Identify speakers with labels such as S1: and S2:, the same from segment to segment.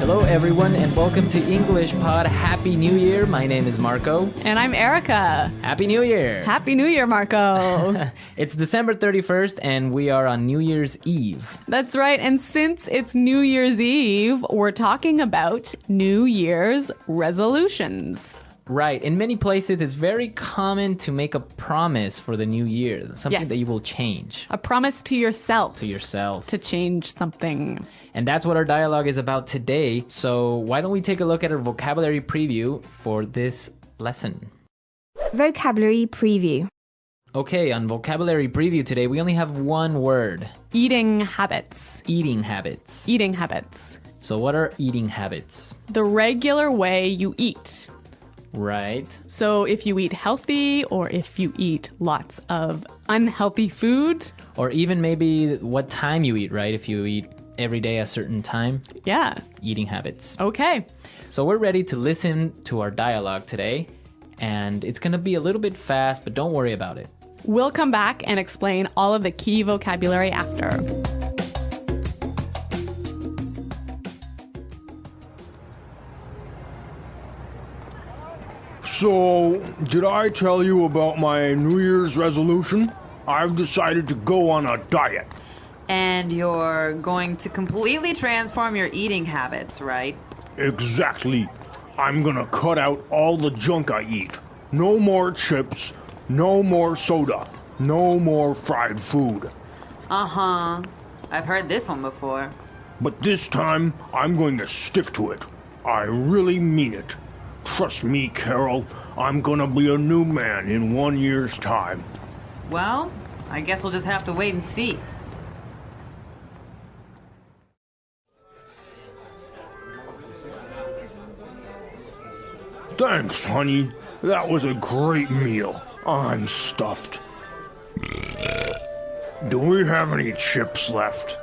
S1: Hello everyone and welcome to English Pod. Happy New Year. My name is Marco.
S2: And I'm Erica.
S1: Happy New Year.
S2: Happy New Year, Marco.
S1: It's December 31st and we are on New Year's Eve.
S2: That's right. And since it's New Year's Eve, we're talking about New Year's resolutions.
S1: Right. In many places, it's very common to make a promise for the new year, something that you will change.
S2: A promise to yourself.
S1: To yourself.
S2: To change something.
S1: And that's what our dialogue is about today. So why don't we take a look at our vocabulary preview for this lesson?
S3: Vocabulary preview.
S1: Okay, on vocabulary preview today, we only have one word.
S2: Eating habits.
S1: Eating habits.
S2: Eating habits.
S1: So what are eating habits?
S2: The regular way you eat.
S1: Right.
S2: So if you eat healthy or if you eat lots of unhealthy food.
S1: Or even maybe what time you eat, right? If you eat every day a certain time.
S2: Yeah.
S1: Eating habits.
S2: Okay.
S1: So we're ready to listen to our dialogue today. And it's going to be a little bit fast, but don't worry about it.
S2: We'll come back and explain all of the key vocabulary after.
S4: So, did I tell you about my New Year's resolution? I've decided to go on a diet.
S5: And you're going to completely transform your eating habits, right?
S4: Exactly. I'm gonna cut out all the junk I eat. No more chips, no more soda, no more fried food.
S5: Uh-huh. I've heard this one before.
S4: But this time, I'm going to stick to it. I really mean it. Trust me, Carol, I'm gonna be a new man in 1 year's time.
S5: Well, I guess we'll just have to wait and see.
S4: Thanks, honey. That was a great meal. I'm stuffed. Do we have any chips left?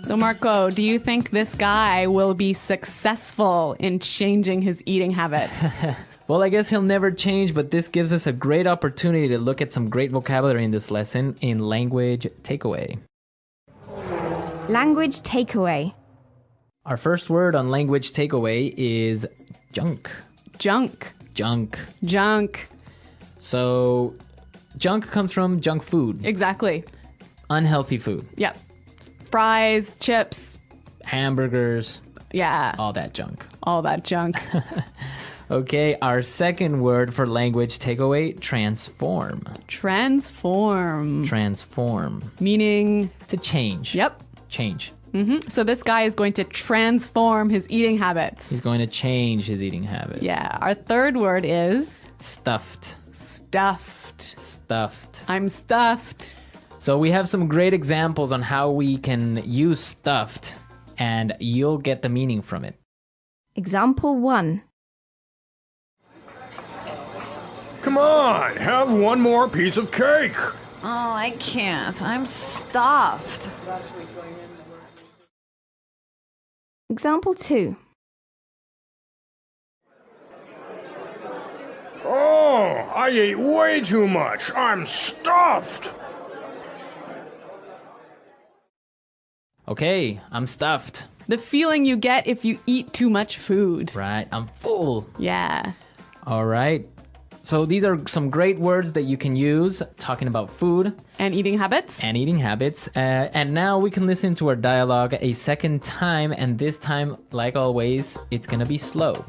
S2: So Marco, do you think this guy will be successful in changing his eating habits?
S1: Well, I guess he'll never change, but this gives us a great opportunity to look at some great vocabulary in this lesson in language takeaway.
S3: Language takeaway.
S1: Our first word on language takeaway is junk.
S2: Junk.
S1: Junk.
S2: Junk.
S1: So, junk comes from junk food.
S2: Exactly.
S1: Unhealthy food.
S2: Yep. Fries, chips.
S1: Hamburgers.
S2: Yeah.
S1: All that junk.
S2: All that junk.
S1: Okay, our second word for language takeaway, transform.
S2: Transform.
S1: Transform.
S2: Meaning?
S1: To change.
S2: Yep.
S1: Change.
S2: Mm-hmm. So this guy is going to transform his eating habits.
S1: He's going to change his eating habits.
S2: Yeah. Our third word is?
S1: Stuffed.
S2: Stuffed.
S1: Stuffed.
S2: I'm stuffed.
S1: So we have some great examples on how we can use stuffed, and you'll get the meaning from it.
S3: Example 1.
S4: Come on, have one more piece of cake.
S5: Oh, I can't. I'm stuffed.
S3: Example 2.
S4: Oh, I ate way too much. I'm stuffed.
S1: Okay, I'm stuffed.
S2: The feeling you get if you eat too much food.
S1: Right, I'm full.
S2: Yeah.
S1: All right. So these are some great words that you can use talking about food.
S2: And eating habits.
S1: And eating habits. And now we can listen to our dialogue a second time. And this time, like always, it's going to be slow.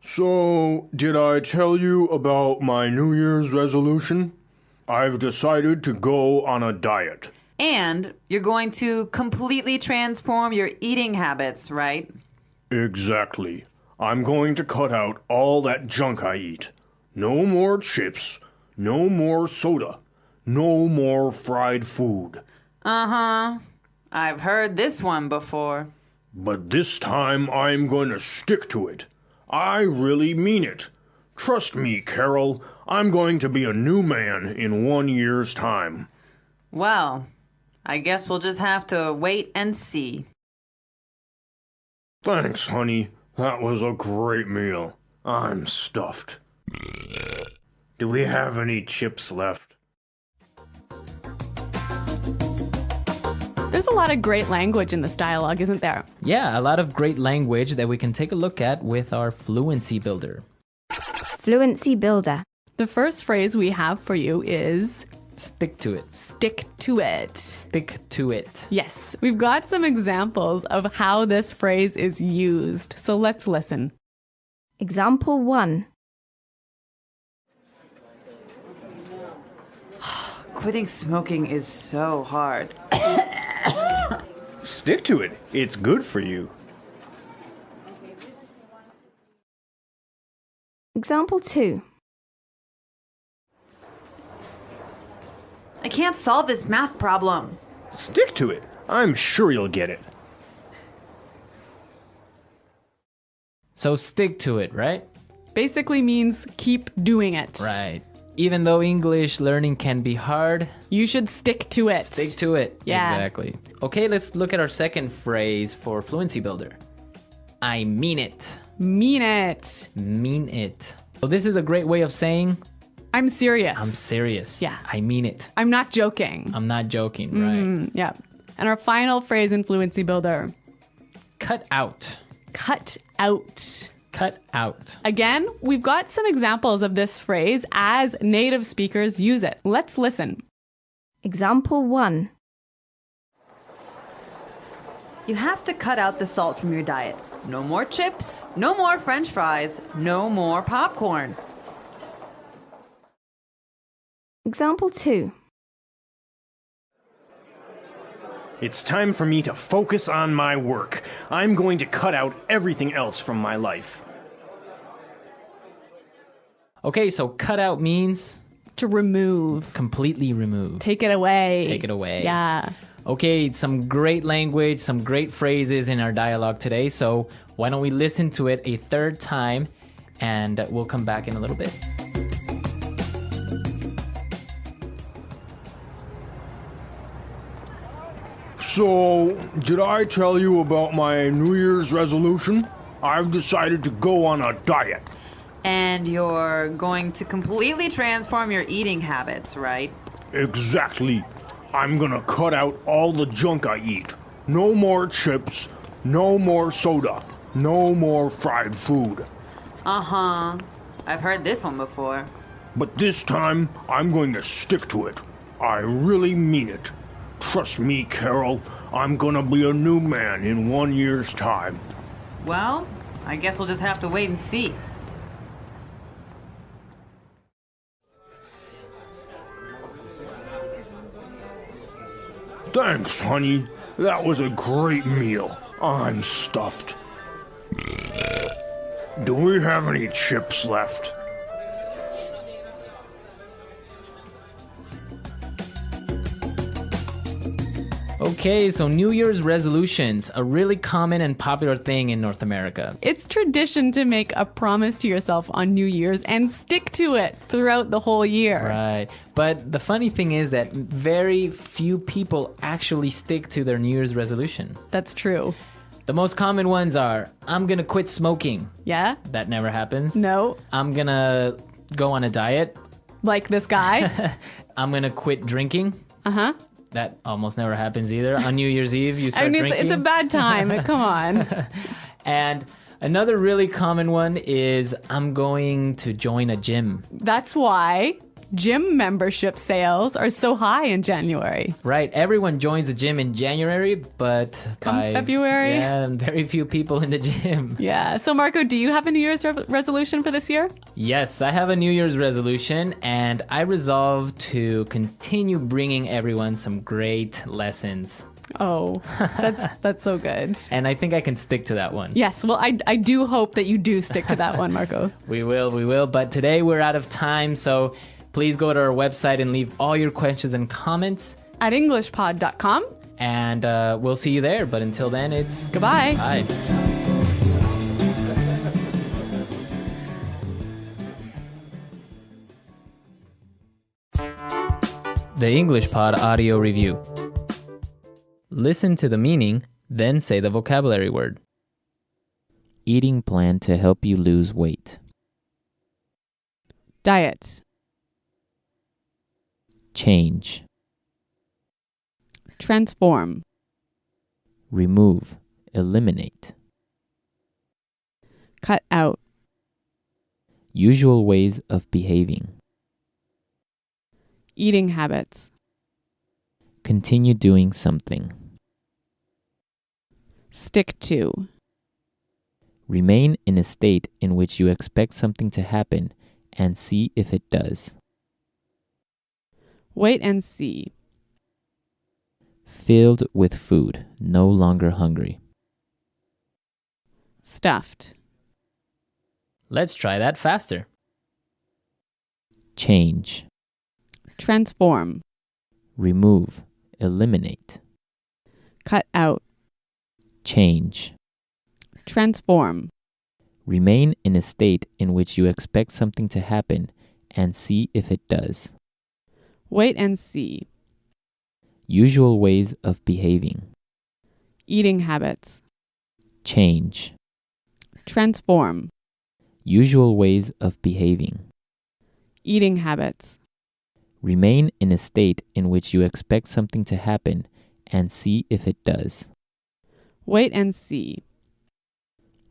S4: So, did I tell you about my New Year's resolution? I've decided to go on a diet.
S5: And you're going to completely transform your eating habits, right?
S4: Exactly. I'm going to cut out all that junk I eat. No more chips, no more soda, no more fried food.
S5: Uh-huh. I've heard this one before.
S4: But this time I'm going to stick to it. I really mean it. Trust me, Carol, I'm going to be a new man in 1 year's time.
S5: Well, I guess we'll just have to wait and see.
S4: Thanks, honey. That was a great meal. I'm stuffed. Do we have any chips left?
S2: There's a lot of great language in this dialogue, isn't there?
S1: Yeah, a lot of great language that we can take a look at with our Fluency Builder.
S3: Fluency Builder.
S2: The first phrase we have for you is
S1: Stick to it.
S2: stick to it.
S1: Stick to it.
S2: Yes, we've got some examples of how this phrase is used. So let's listen.
S3: Example 1.
S5: Quitting smoking is so hard.
S4: Stick to it. It's good for you.
S3: Example 2.
S5: I can't solve this math problem.
S4: Stick to it. I'm sure you'll get it.
S1: So stick to it, right?
S2: Basically means keep doing it.
S1: Right. Even though English learning can be hard,
S2: You should stick to it.
S1: stick to it.
S2: Yeah.
S1: Exactly. Okay, let's look at our second phrase for Fluency Builder. I mean it.
S2: Mean it.
S1: Mean it. So this is a great way of saying
S2: I'm serious.
S1: I'm serious.
S2: Yeah.
S1: I mean it.
S2: I'm not joking.
S1: I'm not joking, right?
S2: Yeah. And our final phrase in Fluency Builder,
S1: Cut out.
S2: cut out.
S1: Cut out.
S2: Again, we've got some examples of this phrase as native speakers use it. Let's listen.
S3: Example 1.
S5: You have to cut out the salt from your diet. No more chips, no more French fries, no more popcorn.
S3: Example 2.
S4: It's time for me to focus on my work. I'm going to cut out everything else from my life.
S1: Okay, so cut out means
S2: To remove.
S1: completely remove.
S2: Take it away.
S1: Take it away.
S2: Yeah.
S1: Okay, some great language, some great phrases in our dialogue today. So why don't we listen to it a third time and we'll come back in a little bit.
S4: So, did I tell you about my New Year's resolution? I've decided to go on a diet.
S5: And you're going to completely transform your eating habits, right?
S4: Exactly. I'm gonna cut out all the junk I eat. No more chips, no more soda, no more fried food.
S5: Uh-huh. I've heard this one before.
S4: But this time, I'm going to stick to it. I really mean it. Trust me, Carol, I'm gonna be a new man in 1 year's time.
S5: Well, I guess we'll just have to wait and see.
S4: Thanks, honey. That was a great meal. I'm stuffed. Do we have any chips left?
S1: Okay, so New Year's resolutions, a really common and popular thing in North America.
S2: It's tradition to make a promise to yourself on New Year's and stick to it throughout the whole year.
S1: Right. But the funny thing is that very few people actually stick to their New Year's resolution.
S2: That's true.
S1: The most common ones are, I'm gonna quit smoking.
S2: Yeah?
S1: That never happens.
S2: No?
S1: I'm gonna go on a diet.
S2: Like this guy?
S1: I'm gonna quit drinking.
S2: Uh-huh.
S1: That almost never happens either. On New Year's Eve, you start
S2: I mean,
S1: drinking.
S2: it's a bad time. Come on.
S1: And another really common one is, I'm going to join a gym.
S2: That's why gym membership sales are so high in January.
S1: Right, everyone joins the gym in January, but
S2: Come February?
S1: Yeah, very few people in the gym.
S2: Yeah. So, Marco, do you have a New Year's resolution for this year?
S1: Yes, I have a New Year's resolution, and I resolved to continue bringing everyone some great lessons.
S2: Oh, that's so good.
S1: And I think I can stick to that one.
S2: Yes. Well, I do hope that you do stick to that one, Marco.
S1: We will. But today we're out of time, so please go to our website and leave all your questions and comments.
S2: At EnglishPod.com.
S1: And we'll see you there. But until then, it's
S2: Goodbye.
S1: bye. The English Pod Audio Review. Listen to the meaning, then say the vocabulary word. Eating plan to help you lose weight.
S2: Diet.
S1: Change.
S2: Transform.
S1: Remove. Eliminate.
S2: Cut out.
S1: Usual ways of behaving.
S2: Eating habits.
S1: Continue doing something.
S2: Stick to.
S1: Remain in a state in which you expect something to happen and see if it does.
S2: Wait and see.
S1: Filled with food, no longer hungry.
S2: Stuffed.
S1: Let's try that faster. Change.
S2: Transform.
S1: Remove. Eliminate.
S2: Cut out.
S1: Change.
S2: Transform.
S1: Remain in a state in which you expect something to happen and see if it does.
S2: Wait and see.
S1: Usual ways of behaving.
S2: Eating habits.
S1: Change.
S2: Transform.
S1: Usual ways of behaving.
S2: Eating habits.
S1: Remain in a state in which you expect something to happen and see if it does.
S2: Wait and see.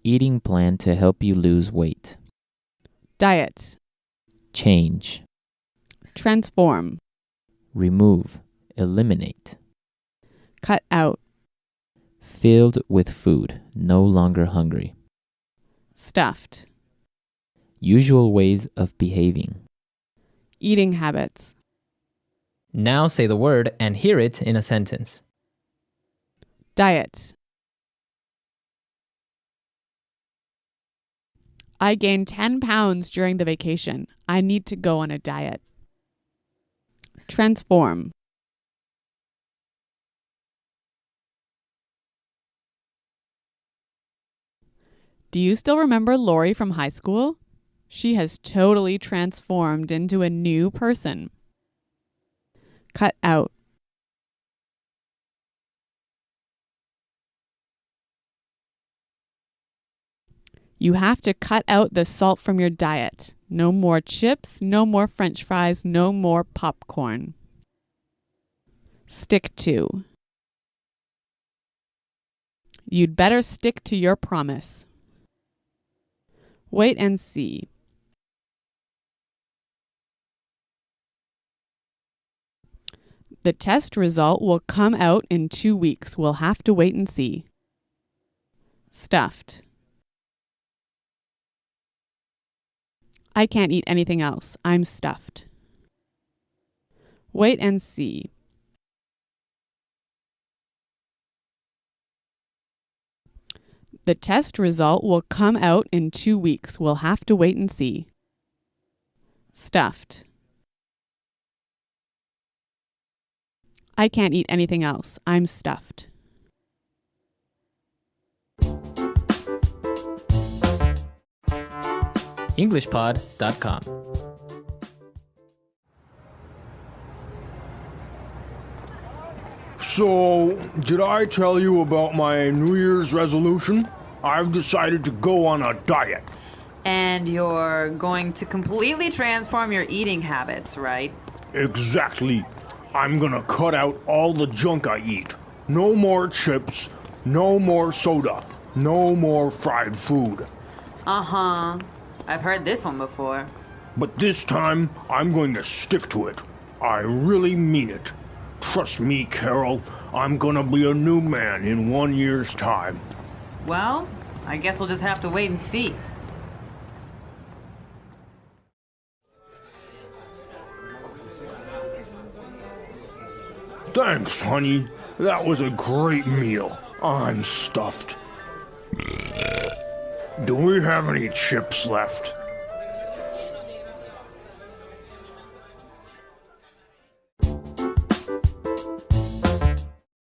S1: Eating plan to help you lose weight.
S2: Diet.
S1: Change.
S2: Transform.
S1: Remove. Eliminate.
S2: Cut out.
S1: Filled with food, no longer hungry.
S2: Stuffed.
S1: Usual ways of behaving.
S2: Eating habits.
S1: Now say the word and hear it in a sentence.
S2: Diet. I gained 10 pounds during the vacation. I need to go on a diet. Transform. Do you still remember Lori from high school? She has totally transformed into a new person. Cut out. You have to cut out the salt from your diet. No more chips, no more French fries, no more popcorn. Stick to. You'd better stick to your promise. Wait and see. The test result will come out in 2 weeks. We'll have to wait and see. Stuffed. I can't eat anything else. I'm stuffed. Wait and see. The test result will come out in 2 weeks. We'll have to wait and see. Stuffed. I can't eat anything else. I'm stuffed.
S1: EnglishPod.com.
S4: So, did I tell you about my New Year's resolution? I've decided to go on a diet.
S5: And you're going to completely transform your eating habits, right?
S4: Exactly. I'm gonna cut out all the junk I eat. No more chips, no more soda, no more fried food.
S5: Uh-huh. I've heard this one before.
S4: But this time, I'm going to stick to it. I really mean it. Trust me, Carol, I'm gonna be a new man in 1 year's time.
S5: Well, I guess we'll just have to wait and see.
S4: Thanks, honey. That was a great meal. I'm stuffed. Do we have any chips left?